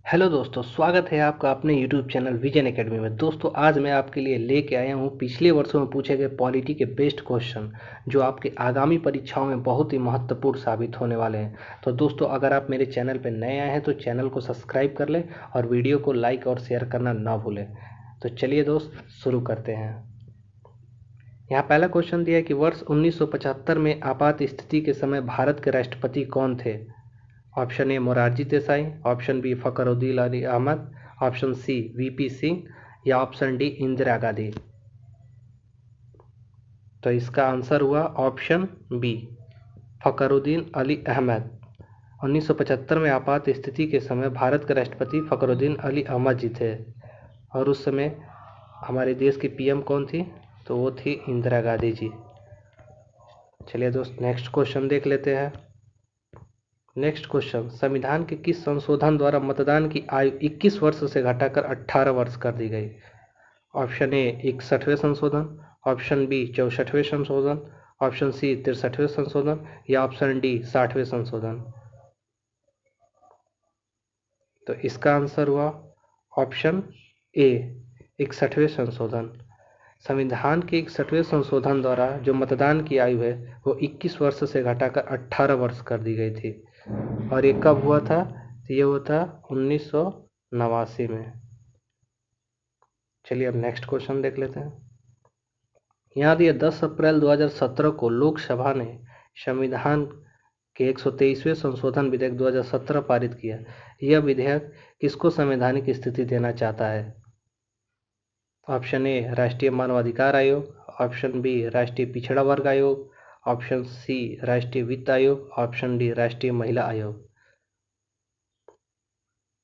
Hello दोस्तों, स्वागत है आपका अपने यूट्यूब चैनल विजन एकेडमी में। दोस्तों, आज मैं आपके लिए लेके आया हूँ पिछले वर्षों में पूछे गए पॉलिटी के बेस्ट क्वेश्चन, जो आपके आगामी परीक्षाओं में बहुत ही महत्वपूर्ण साबित होने वाले हैं। तो दोस्तों, अगर आप मेरे चैनल पर नए आए हैं तो चैनल को सब्सक्राइब कर लें और वीडियो को लाइक और शेयर करना ना भूलें। तो चलिए दोस्त, शुरू करते हैं। यहाँ पहला क्वेश्चन दिया है कि वर्ष 1975 में आपात स्थिति के समय भारत के राष्ट्रपति कौन थे? Option A Morarji Desai, option B Fakhruddin Ali Ahmed, option C VP Singh या ऑप्शन डी इंदिरा गांधी। तो इसका आंसर हुआ ऑप्शन बी फखरुद्दीन अली अहमद। 1975 में आपात स्थिति के समय भारत के राष्ट्रपति फखरुद्दीन अली अहमद जी थे, और उस समय हमारे देश की पीएम कौन थी? तो वो थी इंदिरा गांधी जी। चलिए दोस्त, नेक्स्ट क्वेश्चन देख लेते हैं। नेक्स्ट क्वेश्चन, संविधान के किस संशोधन द्वारा मतदान की आयु 21 वर्ष से घटाकर 18 वर्ष कर दी गई? ऑप्शन ए 61वें संशोधन, ऑप्शन बी 64वें संशोधन, ऑप्शन सी 63वें संशोधन या ऑप्शन डी 60वें संशोधन। तो इसका आंसर हुआ ऑप्शन ए 61वें संशोधन। संविधान के 61वें संशोधन द्वारा जो मतदान की आयु है वो 21 वर्ष से घटाकर 18 वर्ष कर दी गई थी, और ये कब हुआ था? तो ये हुआ था 1989 में। चलिए अब नेक्स्ट क्वेश्चन देख लेते हैं। यहाँ दिया 10 अप्रैल 2017 को लोकसभा ने संविधान के 123वें संशोधन विधेयक 2017 पारित किया। यह विधेयक किसको संवैधानिक स्थिति देना चाहता है? ऑप्शन ए राष्ट्रीय मानवाधिकार आयोग, ऑप्शन बी राष्ट्रीय पिछड़ा वर्ग आयोग, ऑप्शन सी राष्ट्रीय वित्त आयोग, ऑप्शन डी राष्ट्रीय महिला आयोग।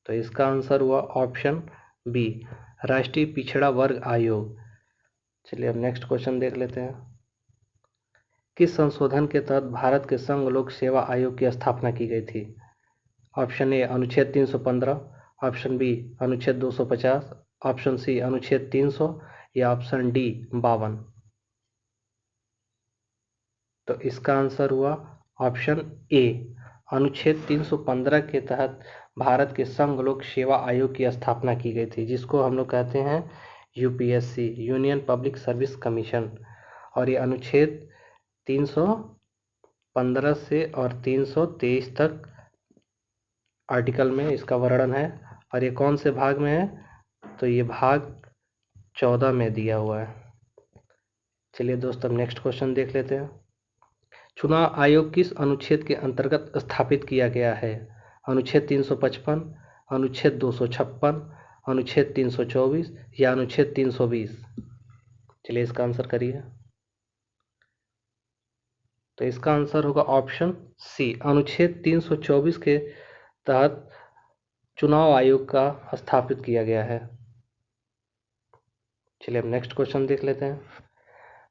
तो इसका आंसर हुआ ऑप्शन बी राष्ट्रीय पिछड़ा वर्ग आयोग। चलिए अब नेक्स्ट क्वेश्चन देख लेते हैं। किस संशोधन के तहत भारत के संघ लोक सेवा आयोग की स्थापना की गई थी? ऑप्शन ए अनुच्छेद 315, ऑप्शन बी अनुच्छेद 250, ऑप्शन सी अनुच्छेद 300 या ऑप्शन डी 52। तो इसका आंसर हुआ ऑप्शन ए अनुच्छेद 315 के तहत भारत के संघ लोक सेवा आयोग की स्थापना की गई थी, जिसको हम लोग कहते हैं UPSC, union public service commission. और ये अनुच्छेद 315 से और 323 तक आर्टिकल में इसका वर्णन है। और ये कौन से भाग में है? तो ये भाग 14 में दिया हुआ है। चलिए दोस्तों, अब नेक्स्ट क्वेश्चन देख लेते हैं। चुनाव आयोग किस अनुच्छेद के अंतर्गत स्थापित किया गया है? अनुच्छेद 355, अनुच्छेद 256, अनुच्छेद 324 या अनुच्छेद 320। चलिए इसका आंसर करिए। तो इसका आंसर होगा ऑप्शन सी अनुच्छेद 324 के तहत चुनाव आयोग का स्थापित किया गया है। चलिए अब नेक्स्ट क्वेश्चन देख लेते हैं।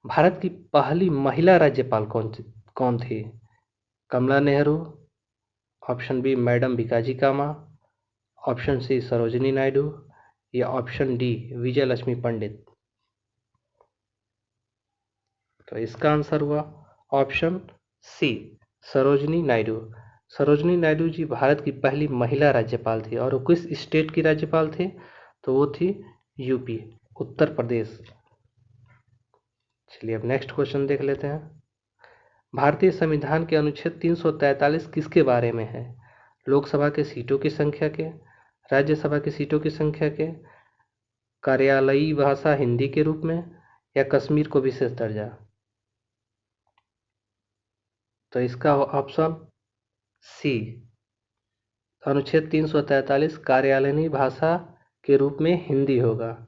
भारत की पहली महिला राज्यपाल कौन थी? Kamala Nehru, option B madam Bhikaji Cama, option C Sarojini Naidu या ऑप्शन डी विजय लक्ष्मी पंडित। तो इसका आंसर हुआ ऑप्शन सी सरोजिनी नायडू। सरोजिनी नायडू जी भारत की पहली महिला राज्यपाल थी, और वो किस स्टेट की राज्यपाल थी? तो वो थी यूपी, उत्तर प्रदेश। चलिए अब नेक्स्ट क्वेश्चन देख लेते हैं। भारतीय संविधान के अनुच्छेद 343 किसके बारे में है? लोकसभा के सीटों की संख्या के, राज्यसभा की सीटों की संख्या के, कार्यालयी भाषा हिंदी के रूप में, या कश्मीर को विशेष दर्जा। तो इसका ऑप्शन सी अनुच्छेद 343 कार्यालयी भाषा के रूप में हिंदी होगा।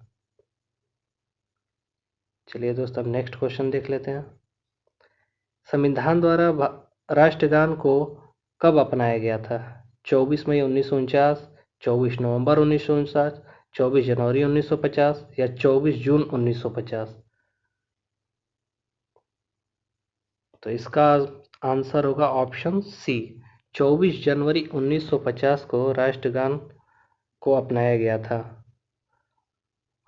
चलिए दोस्तों, अब नेक्स्ट क्वेश्चन देख लेते हैं। संविधान द्वारा राष्ट्रगान को कब अपनाया गया था? 24 मई 1949, 24 नवंबर 1949, 24 जनवरी 1950 या 24 जून 1950। तो इसका आंसर होगा ऑप्शन सी 24 जनवरी 1950 को राष्ट्रगान को अपनाया गया था।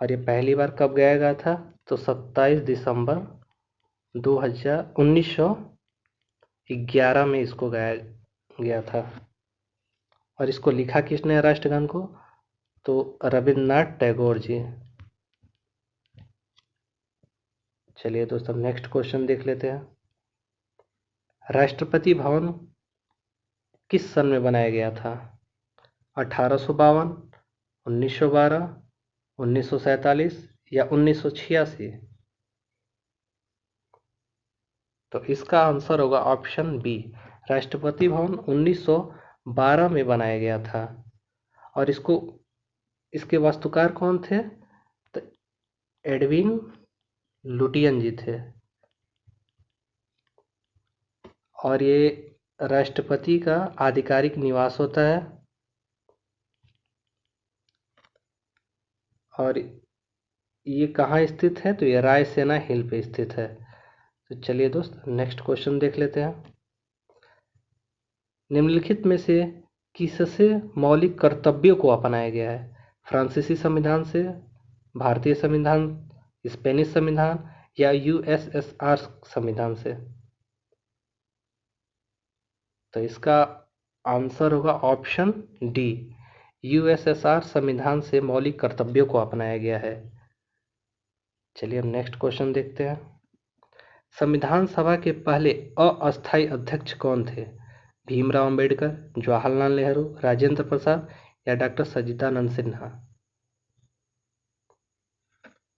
और ये पहली बार कब गाया गया था? तो 27 दिसंबर 1911 में इसको गाया गया था। और इसको लिखा किसने है राष्ट्रगान को? तो रविन्द्रनाथ टैगोर जी। चलिए दोस्तों नेक्स्ट क्वेश्चन देख लेते हैं। राष्ट्रपति भवन किस सन में बनाया गया था? 1852, 1912, 1947 या 1986? तो इसका आंसर होगा ऑप्शन बी, राष्ट्रपति भवन 1912 में बनाया गया था। और इसके वास्तुकार कौन थे? तो एडविन लुटियन जी थे। और ये राष्ट्रपति का आधिकारिक निवास होता है। और ये कहाँ स्थित है? तो ये रायसेना हिल पे स्थित है। तो चलिए दोस्त नेक्स्ट क्वेश्चन देख लेते हैं। निम्नलिखित में से किससे मौलिक कर्तव्यों को अपनाया गया है? फ्रांसीसी संविधान से, भारतीय संविधान, स्पेनिश संविधान या यूएसएसआर संविधान से? तो इसका आंसर होगा ऑप्शन डी, यूएसएसआर संविधान से मौलिक कर्तव्यों को अपनाया गया है। चलिए हम नेक्स्ट क्वेश्चन देखते हैं। संविधान सभा के पहले अस्थायी अध्यक्ष कौन थे? भीमराव अंबेडकर, जवाहरलाल नेहरू, राजेंद्र प्रसाद या डॉक्टर सच्चिदानंद सिन्हा?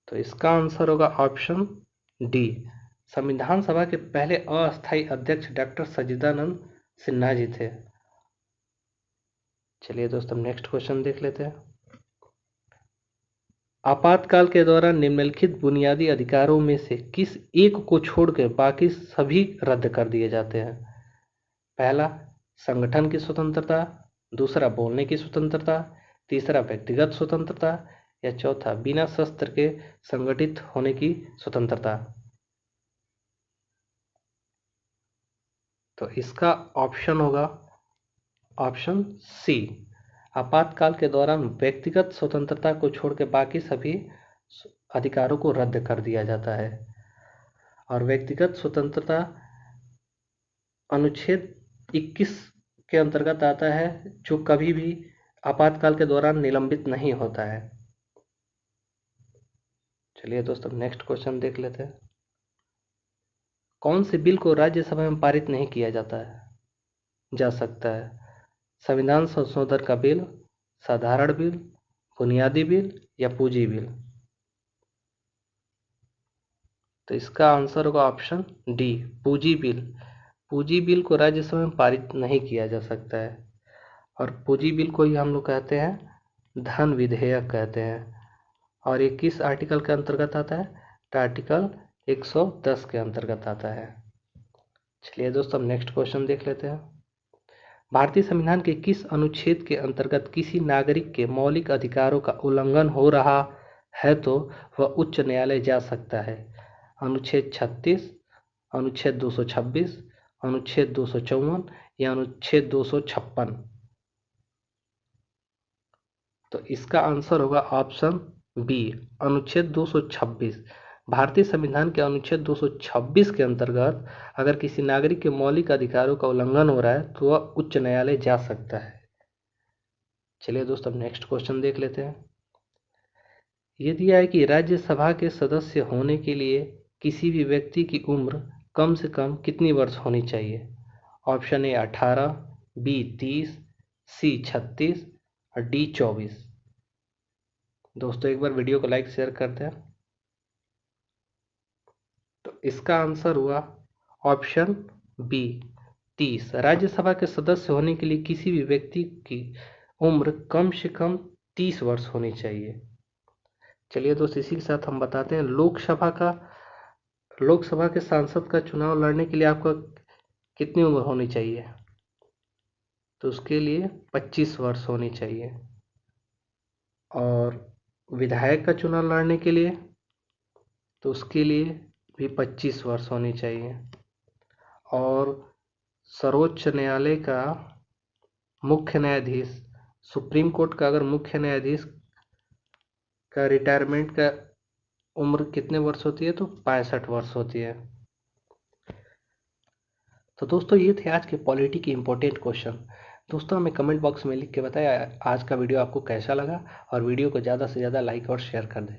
तो इसका आंसर होगा ऑप्शन डी, संविधान सभा के पहले अस्थायी अध्यक्ष डॉक्टर सच्चिदानंद सिन्हा जी थे। चलिए दोस्तों नेक्स्ट क्वेश्चन देख लेते हैं। आपातकाल के दौरान निम्नलिखित बुनियादी अधिकारों में से किस एक को छोड़कर बाकी सभी रद्द कर दिए जाते हैं? पहला, संगठन की स्वतंत्रता, दूसरा, बोलने की स्वतंत्रता, तीसरा, व्यक्तिगत स्वतंत्रता या चौथा, बिना शस्त्र के संगठित होने की स्वतंत्रता? तो इसका ऑप्शन होगा ऑप्शन सी, आपातकाल के दौरान व्यक्तिगत स्वतंत्रता को छोड़कर बाकी सभी अधिकारों को रद्द कर दिया जाता है। और व्यक्तिगत स्वतंत्रता अनुच्छेद 21 के अंतर्गत आता है, जो कभी भी आपातकाल के दौरान निलंबित नहीं होता है। चलिए दोस्तों नेक्स्ट क्वेश्चन देख लेते हैं। कौन से बिल को राज्यसभा में पारित नहीं किया जा सकता है? संविधान संशोधन का बिल, साधारण बिल, बुनियादी बिल या पूंजी बिल? तो इसका आंसर होगा ऑप्शन डी, पूंजी बिल। पूंजी बिल को राज्यसभा में पारित नहीं किया जा सकता है। और पूंजी बिल को ही हम लोग कहते हैं धन विधेयक कहते हैं। और ये किस आर्टिकल के अंतर्गत आता है? तो आर्टिकल 110 के अंतर्गत आता है। चलिए दोस्तों नेक्स्ट क्वेश्चन देख लेते हैं। भारतीय संविधान के किस अनुच्छेद के अंतर्गत किसी नागरिक के मौलिक अधिकारों का उल्लंघन हो रहा है तो वह उच्च न्यायालय जा सकता है? अनुच्छेद 36, अनुच्छेद 226, अनुच्छेद 254 या अनुच्छेद 256? तो इसका आंसर होगा ऑप्शन बी, अनुच्छेद 226। भारतीय संविधान के अनुच्छेद 226 के अंतर्गत अगर किसी नागरिक के मौलिक अधिकारों का उल्लंघन हो रहा है तो वह उच्च न्यायालय जा सकता है। चलिए दोस्तों नेक्स्ट क्वेश्चन देख लेते हैं। ये दिया है कि राज्यसभा के सदस्य होने के लिए किसी भी व्यक्ति की उम्र कम से कम कितनी वर्ष होनी चाहिए? ऑप्शन ए 18, बी 30, सी 36 और डी 24? दोस्तों एक बार वीडियो को लाइक शेयर करते हैं। तो इसका आंसर हुआ ऑप्शन बी 30। राज्यसभा के सदस्य होने के लिए किसी भी व्यक्ति की उम्र कम से कम 30 वर्ष होनी चाहिए। चलिए दोस्त इसी के साथ हम बताते हैं लोकसभा के सांसद का चुनाव लड़ने के लिए आपका कितनी उम्र होनी चाहिए? तो उसके लिए 25 वर्ष होनी चाहिए। और विधायक का चुनाव लड़ने के लिए तो उसके लिए भी 25 वर्ष होनी चाहिए। और सर्वोच्च न्यायालय का मुख्य न्यायाधीश, सुप्रीम कोर्ट का अगर मुख्य न्यायाधीश का रिटायरमेंट का उम्र कितने वर्ष होती है? तो 65 वर्ष होती है। तो दोस्तों ये थे आज के पॉलिटी के इम्पोर्टेंट क्वेश्चन दोस्तों हमें कमेंट बॉक्स में लिख के बताएं आज का वीडियो आपको कैसा लगा, और वीडियो को ज़्यादा से ज़्यादा लाइक और शेयर कर दें।